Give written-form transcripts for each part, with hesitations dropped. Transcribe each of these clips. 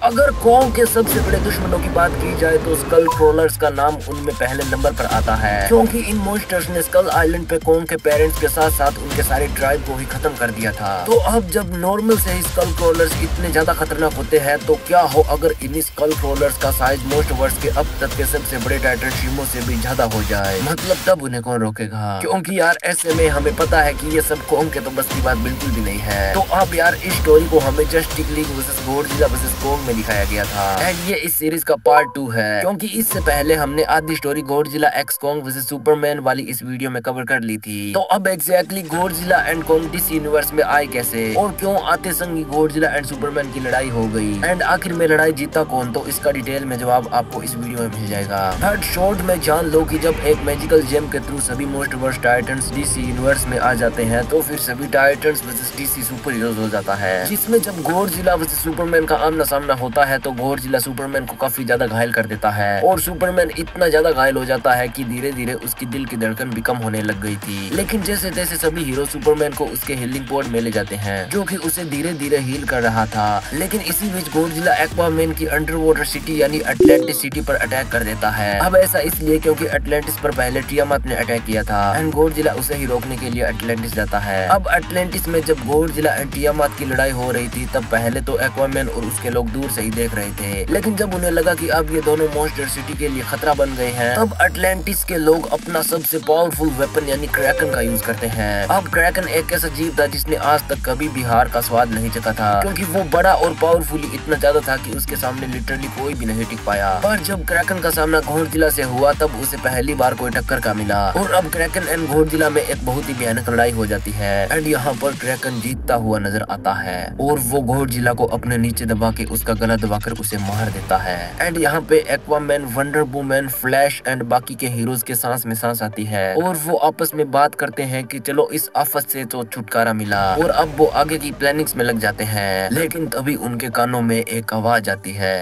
अगर कॉन्ग के सबसे बड़े दुश्मनों की बात की जाए तो स्कल क्रोलर्स का नाम उनमें पहले नंबर पर आता है, क्योंकि इन मॉन्स्टर्स ने स्कल आइलैंड पे कॉन्ग के पेरेंट्स के साथ साथ उनके सारे ट्राइब को ही खत्म कर दिया था। तो अब जब नॉर्मल से ही स्कल क्रोलर्स इतने ज्यादा खतरनाक होते हैं, तो क्या हो अगर इन स्कल क्रोलर्स का साइज मोस्टवर्स के अब तक के सबसे बड़े टाइटन शिमो से भी ज्यादा हो जाए, मतलब तब उन्हें कौन रोकेगा। क्योंकि यार ऐसे में हमें पता है कि ये सब कॉन्ग के तो बस की बात बिल्कुल भी नहीं है। तो अब यार इस स्टोरी को हमें justice league versus Godzilla versus Kong में दिखाया गया था एंड ये इस सीरीज का पार्ट 2 है, क्योंकि इससे पहले हमने आधी story Godzilla x Kong versus Superman वाली इस वीडियो में कवर कर ली थी। तो अब exactly Godzilla and Kong DC universe में आए कैसे और क्यों आते संग गॉडजिला एंड सुपरमैन की लड़ाई हो गई एंड आखिर में लड़ाई जीता कौन, तो इसका डिटेल में जवाब आपको इस वीडियो में मिल जाएगा। बट शॉर्ट में जान लो कि जब एक मैजिकल जेम के थ्रू सभी मोस्टवर्स टाइटन्स डीसी यूनिवर्स में आ जाते हैं, तो फिर सभी titans versus DC super heroes हो जाता है, जिसमें जब गॉडजिला वर्सेस सुपरमैन का आमना सामना होता है तो गॉडजिला सुपरमैन को काफी ज्यादा घायल कर देता है और सुपरमैन इतना ज्यादा घायल हो जाता है कि धीरे धीरे उसकी दिल की धड़कन भी कम होने लग गई थी। लेकिन जैसे तैसे सभी हीरो सुपरमैन को उसके हीलिंग पॉड में ले जाते हैं, जो कि उसे धीरे धीरे हील कर रहा था। लेकिन इसी बीच गॉडजिला एक्वामैन की अंडर वाटर सिटी यानी अटलांटिस सिटी पर अटैक कर देता है। अब ऐसा इसलिए क्योंकि अटलांटिस पर पहले टियामत ने अटैक किया था एंड गॉडजिला उसे ही रोकने के लिए अटलांटिस जाता है। अब अटलांटिस में जब गॉडजिला एंड टियामत की लड़ाई हो रही थी, तब पहले तो एक्वामैन और उसके लोग दूर से ही देख रहे थे, लेकिन जब उन्हें लगा कि अब ये दोनों मॉन्स्टर सिटी के लिए खतरा बन गए हैं, तब अटलांटिस के लोग अपना सबसे पावरफुल वेपन यानी क्रैकन का यूज करते हैं। अब क्रैकन एक ऐसा जीव था जिसने आज तक कभी भी हार का स्वाद नहीं चखा था, क्योंकि वो बड़ा और पावरफुली इतना ज्यादा था कि उसके सामने लिटरली कोई भी नहीं टिक पाया। पर जब क्रैकन का सामना गॉडजिला से हुआ, तब उसे पहली बार कोई टक्कर का मिला और अब क्रैकन एंड गॉडजिला में एक बहुत ही भयानक लड़ाई हो जाती है एंड यहाँ पर क्रैकन जीतता हुआ नजर आता है और वो गॉडजिला को अपने नीचे दबा के उसका गला दबाकर उसे मार देता है एंड यहाँ पे Aquaman, wonder woman, flash and बाकी के हीरोज के सांस में सांस आती है और वो आपस में बात करते हैं कि चलो इस आफत से तो छुटकारा मिला और अब वो आगे की प्लानिंग्स में लग जाते हैं। लेकिन तभी उनके कानों में एक आवाज आती है।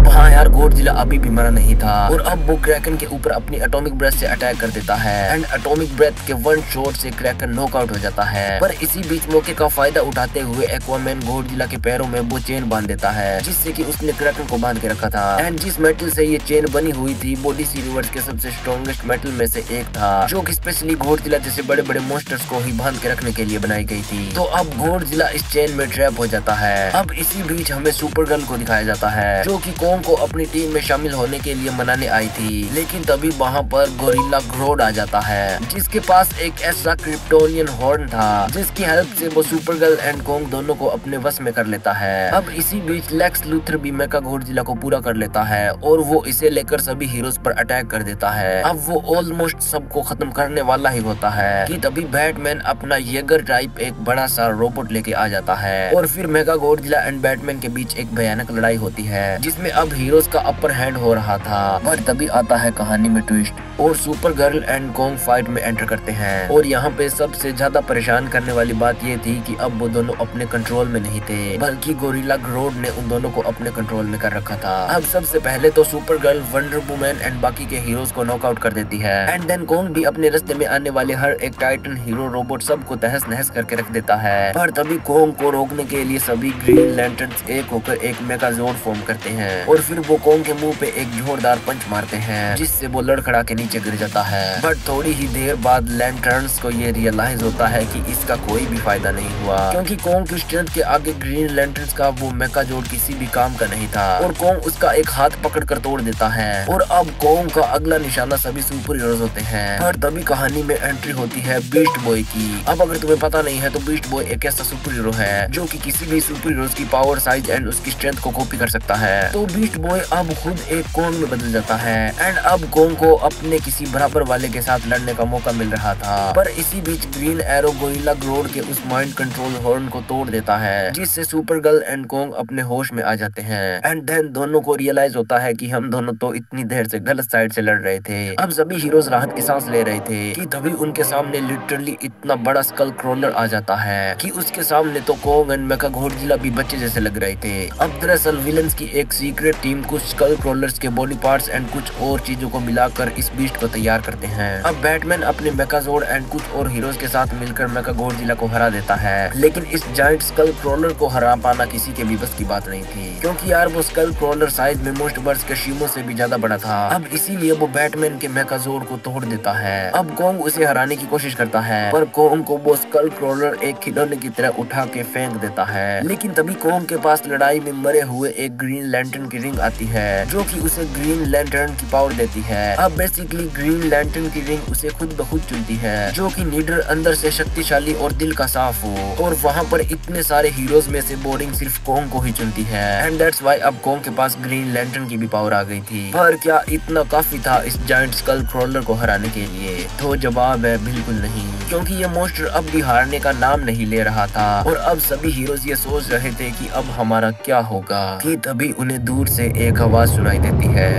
हाँ यार, गॉडजिला अभी भी मरा नहीं था और अब वो क्रैकन के ऊपर अपनी एटॉमिक ब्रेथ से अटैक कर देता है एंड एटॉमिक ब्रेथ के वन शॉट से क्रैकन नॉकआउट हो जाता है। पर इसी बीच मौके का फायदा उठाते हुए एक्वामैन गॉडजिला के पैरों में वो चेन बांध देता है, जिससे कि उसने क्रैकन को बांध के रखा था एंड जिस मेटल से ये चेन बनी हुई थी वो डीसी यूनिवर्स के सबसे स्ट्रॉन्गेस्ट मेटल में से एक था, जो कि स्पेशली गॉडजिला जैसे बड़े बड़े मॉन्स्टर्स को ही बांध के रखने के लिए बनाई गई थी। तो अब गॉडजिला इस चेन में ट्रैप हो जाता है। अब इसी बीच हमें सुपरगर्ल को दिखाया जाता है, जो कि कॉन्ग को अपनी टीम में शामिल होने के लिए मनाने आई थी। लेकिन तभी वहाँ पर गोरिल्ला ग्रोड आ जाता है, जिसके पास एक ऐसा क्रिप्टोनियन हॉर्न था जिसकी हेल्प से वो सुपरगर्ल एंड कॉन्ग दोनों को अपने वश में कर लेता है। अब इसी बीच लेक्स लूथर भी मेका गॉडजिला को पूरा कर लेता है और वो इसे लेकर सभी हीरोज पर अटैक कर देता है। अब वो ऑलमोस्ट सबको खत्म करने वाला ही होता है कि तभी बैटमैन अपना येगर टाइप एक बड़ा सा रोबोट लेके आ जाता है और फिर मेगा गॉडजिला एंड बैटमैन के बीच एक भयानक लड़ाई होती है, जिसमें अब हीरोज का अपर हैंड हो रहा था। पर तभी आता है कहानी में ट्विस्ट और super girl and Kong fight में एंटर करते हैं और यहाँ पे सबसे ज्यादा परेशान करने वाली बात ये थी कि अब वो दोनों अपने कंट्रोल में नहीं थे, बल्कि गोरिल्ला ग्रोड ने उन दोनों को अपने कंट्रोल में कर रखा था। अब सबसे पहले तो super girl wonder woman and बाकी के हीरोज को नॉकआउट कर देती है एंड देन कॉन्ग भी अपने रास्ते में आने वाले हर एक टाइटन हीरो रोबोट सबको तहस नहस करके रख देता है। पर तभी कॉन्ग को रोकने के लिए सभी ग्रीन लैंटर्न्स एक होकर एक मेगाजोर्ड फॉर्म करते हैं और फिर वो कॉन्ग के मुंह पे एक जोरदार पंच मारते हैं, जिससे वो लड़खड़ा के नीचे गिर जाता है। बट थोड़ी ही देर बाद लैंटर्न्स को ये रियलाइज होता है कि इसका कोई भी फायदा नहीं हुआ, क्योंकि कॉन्ग की स्ट्रेंथ के आगे ग्रीन लैंटर्न्स का वो मेगाजोर्ड किसी भी काम का नहीं था और कॉन्ग उसका एक हाथ पकड़ कर तोड़ देता है और अब कॉन्ग का अगला निशाना सभी सुपर हीरोज होते हैं। पर तभी कहानी में एंट्री होती है बीस्ट बॉय की। अब अगर तुम्हें पता नहीं है तो बीस्ट बॉय एक ऐसा सुपर हीरो है जो कि किसी भी सुपर हीरोज की पावर, साइज एंड उसकी स्ट्रेंथ को कॉपी कर सकता है। तो बीस्ट बॉय अब खुद एक कॉन्ग में बदल जाता है एंड अब कॉन्ग को अपने किसी बराबर वाले के साथ लड़ने का मौका मिल रहा था। पर इसी बीच ग्रीन एरो गोरिल्ला ग्रोड के उस माइंड कंट्रोल हॉर्न को तोड़ देता है, जिससे सुपर गर्ल एंड कॉन्ग अपने होश में आ जाते हैं एंड देन दोनों को रियलाइज होता है कि हम दोनों तो इतनी देर से गलत साइड से लड़ रहे थे। अब सभी हीरोज राहत की सांस ले रहे थे कि तभी उनके सामने लिटरली इतना बड़ा स्कल क्रोलर आ जाता है कि उसके सामने तो कॉन्ग एंड मेका गॉडजिला भी बच्चे जैसे लग रहे थे। अब दरअसल विलन्स की एक सीक्रेट टीम कुछ स्कल क्रोलर्स के बॉडी पार्ट्स एंड कुछ और चीजों को मिलाकर इस बीस्ट को तैयार करते हैं। अब बैटमैन अपने मेकाजोर्ड एंड कुछ और हीरोज के साथ मिलकर मेका गॉडजिला को हरा देता है, लेकिन इस जायंट स्कल क्रोलर को हरा पाना किसी के भी बस की बात नहीं थी, क्योंकि यार वो स्कल क्रोलर साइज में मोस्टवर्स के शीमो से भी ज्यादा बड़ा था। अब इसीलिए वो बैटमैन के मेकाजोर्ड को तोड़ देता है। अब कोंग उसे हराने की कोशिश करता है, पर कोंग को वो स्कल क्रोलर एक खिलौने की तरह उठा के फेंक देता है। लेकिन तभी कोंग के पास लड़ाई में मरे हुए एक ग्रीन लैंटर्न की रिंग आती है, जो कि उसे ग्रीन लैंटर्न की पावर देती है। अब बेसिकली ग्रीन लैंटर्न की रिंग उसे खुद ब खुद चुनती है, जो कि नीडर अंदर से शक्तिशाली और दिल का साफ हो। और वहाँ पर इतने सारे हीरोज में से बोरिंग सिर्फ कोंग को ही चुनती है, एंड दैट्स व्हाई अब कोंग के पास ग्रीन लैंटर्न की भी पावर आ गई थी। पर क्या इतना काफी था इस जायंट स्कल क्रोलर को हराने के लिए? तो जवाब है बिल्कुल नहीं, क्योंकि ये मॉन्स्टर अब भी हारने का नाम नहीं ले रहा था। और अब सभी हीरोज ये सोच रहे थे कि अब हमारा क्या होगा, कि तभी उन्हें दूर से एक आवाज सुनाई देती है।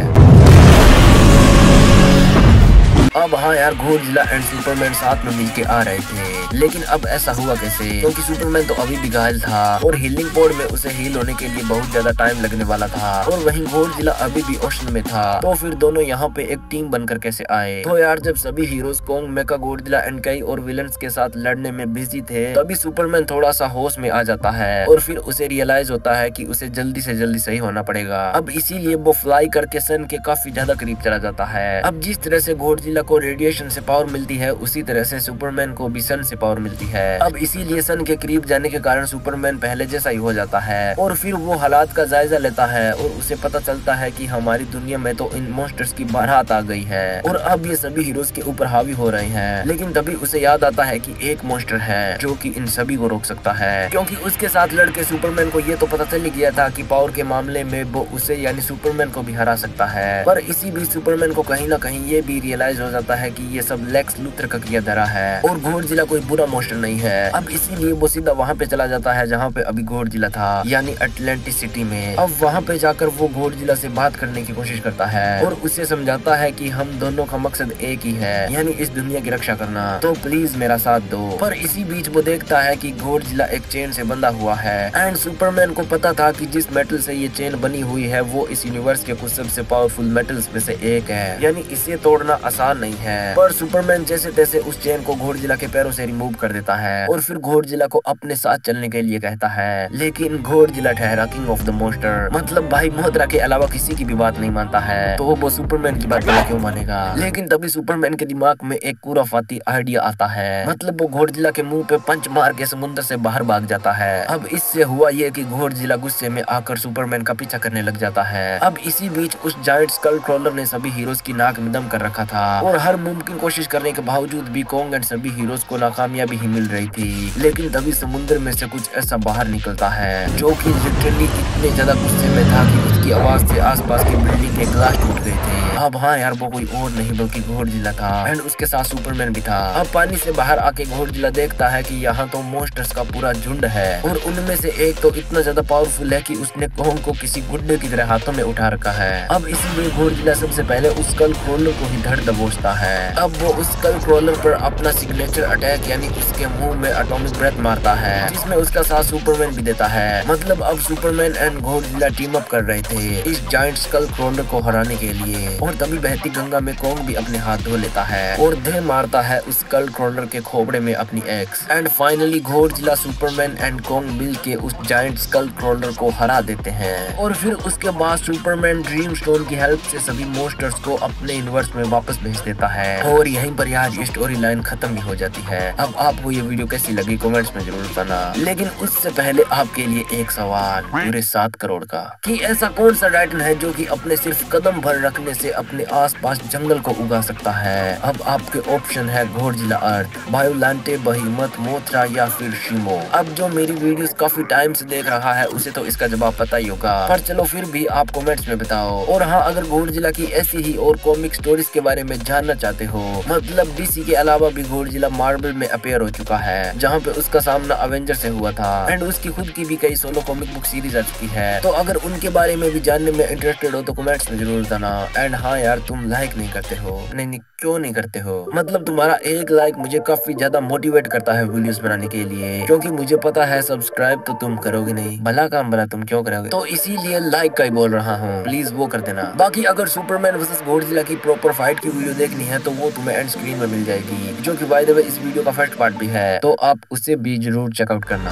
अब हाँ यार, गॉडजिला एंड सुपरमैन साथ में मिलके आ रहे थे, लेकिन अब ऐसा हुआ कैसे? क्योंकि सुपरमैन तो अभी भी घायल था और हीलिंग पोड में उसे हील होने के लिए बहुत ज्यादा टाइम लगने वाला था, और वहीं गॉडजिला अभी भी ओशन में था। तो फिर दोनों यहाँ पे एक टीम बनकर कैसे आए? तो यार, जब सभी heroes Kong, Mechagodzilla and कई और विलन्स के साथ लड़ने में बिजी थे, तभी सुपरमैन थोड़ा सा होश में आ जाता है और फिर उसे रियलाइज होता है कि उसे जल्दी से जल्दी सही होना पड़ेगा। अब इसीलिए वो फ्लाई करके सन के काफी ज्यादा करीब चला जाता है। अब जिस तरह से गॉडजिला को रेडिएशन से पावर मिलती है, उसी तरह से सुपरमैन को भी सन से पावर मिलती है। अब इसीलिए सन के करीब जाने के कारण सुपरमैन पहले जैसा ही हो जाता है, और फिर वो हालात का जायजा लेता है और उसे पता चलता है कि हमारी दुनिया में तो इन मॉन्स्टर्स की बारात आ गई है और अब ये सभी हीरोज के ऊपर हावी हो रहे हैं। लेकिन तभी उसे याद आता है कि एक मॉन्स्टर है जो कि इन सभी को रोक सकता है, क्योंकि उसके साथ लड़के सुपरमैन को ये तो पता चल गया था कि पावर के मामले में वो उसे यानी सुपरमैन को भी हरा सकता है। पर इसी बीच सुपरमैन को कहीं ना कहीं ये भी रियलाइज हो जाता है कि ये सब लेक्स लूथर का किया धरा है और गॉडजिला कोई बुरा मॉन्स्टर नहीं है। अब इसीलिए वो सीधा वहाँ पे चला जाता है जहाँ पे अभी गॉडजिला था, यानी अटलांटिस सिटी में। अब वहाँ पे जाकर वो गॉडजिला से बात करने की कोशिश करता है और उसे समझाता है कि हम दोनों का मकसद एक ही है, यानी इस दुनिया की रक्षा करना, तो प्लीज मेरा साथ दो। पर इसी बीच वो देखता है कि गॉडजिला एक चेन से बंधा हुआ है, एंड सुपरमैन को पता था कि जिस मेटल से ये चेन बनी हुई है वो इस यूनिवर्स के कुछ सबसे पावरफुल मेटल्स में से एक है, यानी इसे तोड़ना आसान नहीं है। पर सुपरमैन जैसे तैसे उस चेन को गॉडजिला के पैरों से रिमूव कर देता है और फिर गॉडजिला को अपने साथ चलने के लिए कहता है। लेकिन गॉडजिला ठहरा किंग ऑफ द मॉन्स्टर, मतलब भाई मोहतरा के अलावा किसी की भी बात नहीं मानता है, तो वो सुपरमैन की बात भला क्यों मानेगा? लेकिन तभी सुपरमैन के दिमाग में एक खुराफाती आइडिया आता है, मतलब वो गॉडजिला के मुंह पे पंच मार के समुद्र से बाहर भाग जाता है। अब इससे हुआ ये कि गॉडजिला गुस्से में आकर सुपरमैन का पीछा करने लग जाता है। अब इसी बीच उस जायंट स्कल क्रोलर ने सभी हीरोज की नाक में दम कर रखा था और हर मुमकिन कोशिश करने के बावजूद भी कोंग एंड सभी हीरोज को नाकामयाबी ही मिल रही थी। लेकिन तभी समुद्र में से कुछ ऐसा बाहर निकलता है जो कि लिटरली इतने ज्यादा गुस्से में था कि उसकी आवाज से आसपास की बिल्डिंग के ग्लास टूट गए थे। अब हाँ यार, वो कोई और नहीं बल्कि गॉडजिला था, एंड उसके साथ सुपरमैन भी था। अब पानी से बाहर आके गॉडजिला देखता है कि यहाँ तो मॉन्स्टर्स का पूरा झुंड है और उनमें से एक तो इतना ज्यादा पावरफुल है कि उसने कोंग को किसी गुड्डे की तरह हाथों में उठा रखा है। अब इसीलिए गॉडजिला सबसे पहले उस स्कल क्रोलर को ही धड़ दबोचता है। अब वो उस स्कल क्रोलर पर अपना सिग्नेचर अटैक यानी उसके मुंह में एटॉमिक ब्रेथ मारता है, जिसमें उसका साथ सुपरमैन भी देता है। मतलब अब Superman and Godzilla team up कर रहे थे इस जायंट स्कल क्रोलर को हराने के लिए। और तभी बहती गंगा में कोंग भी अपने हाथ धो लेता है और धे मारता है उस स्कल क्रोलर के खोपड़े में अपनी axe. And finally Godzilla, Superman and Kong मिल के उस जायंट स्कल क्रोलर को हरा देते हैं। और फिर उसके बाद सुपरमैन ड्रीम स्टोन की हेल्प से सभी मॉन्स्टर्स को अपने यूनिवर्स में वापस भेज देता है और यहीं पर यार ये स्टोरी लाइन खत्म भी हो जाती है। अब आपको ये वीडियो कैसी लगी कमेंट्स में जरूर बताना, लेकिन उससे पहले आपके लिए एक सवाल पूरे 7 करोड़ का, कि ऐसा कौन सा टाइटन है जो कि अपने सिर्फ कदम भर रखने से अपने आसपास जंगल को उगा सकता है? अब आपके ऑप्शन है गॉडजिला अर्थ, बायोलांटे, बहीमत, मोथरा या फिर शिमो। अब जो मेरी वीडियोस काफी टाइम से देख रहा है उसे तो इसका जवाब पता ही होगा, पर चलो फिर भी आप कमेंट्स में बताओ। और हाँ, अगर गॉडजिला की ऐसी ही और कॉमिक स्टोरीज के बारे में जानना चाहते हो, मतलब डीसी के अलावा भी गॉडजिला मार्वल में अपीयर हो चुका है, जहाँ पे उसका सामना अवेंजर से हुआ था, एंड उसकी खुद की भी कई सोलो कॉमिक बुक सीरीज आ चुकी है। तो अगर उनके बारे में भी जानने में इंटरेस्टेड हो तो कमेंट्स में जरूर बताना। एंड हाँ यार, तुम लाइक नहीं करते हो, नहीं क्यों नहीं करते हो? मतलब तुम्हारा एक लाइक मुझे काफी ज्यादा मोटिवेट करता है वीडियोस बनाने के लिए, क्योंकि मुझे पता है सब्सक्राइब तो तुम करोगे नहीं, भला काम भला तुम क्यों करोगे, तो इसीलिए लाइक का ही बोल रहा हूँ, प्लीज वो कर देना। बाकी अगर सुपरमैन वर्सेस गॉडजिला की प्रॉपर फाइट की वीडियो देखनी है तो वो तुम्हें एंड स्क्रीन में मिल जाएगी, जो कि बाय द वे इस वीडियो का फर्स्ट पार्ट भी है, तो आप उसे भी जरूर चेकआउट करना।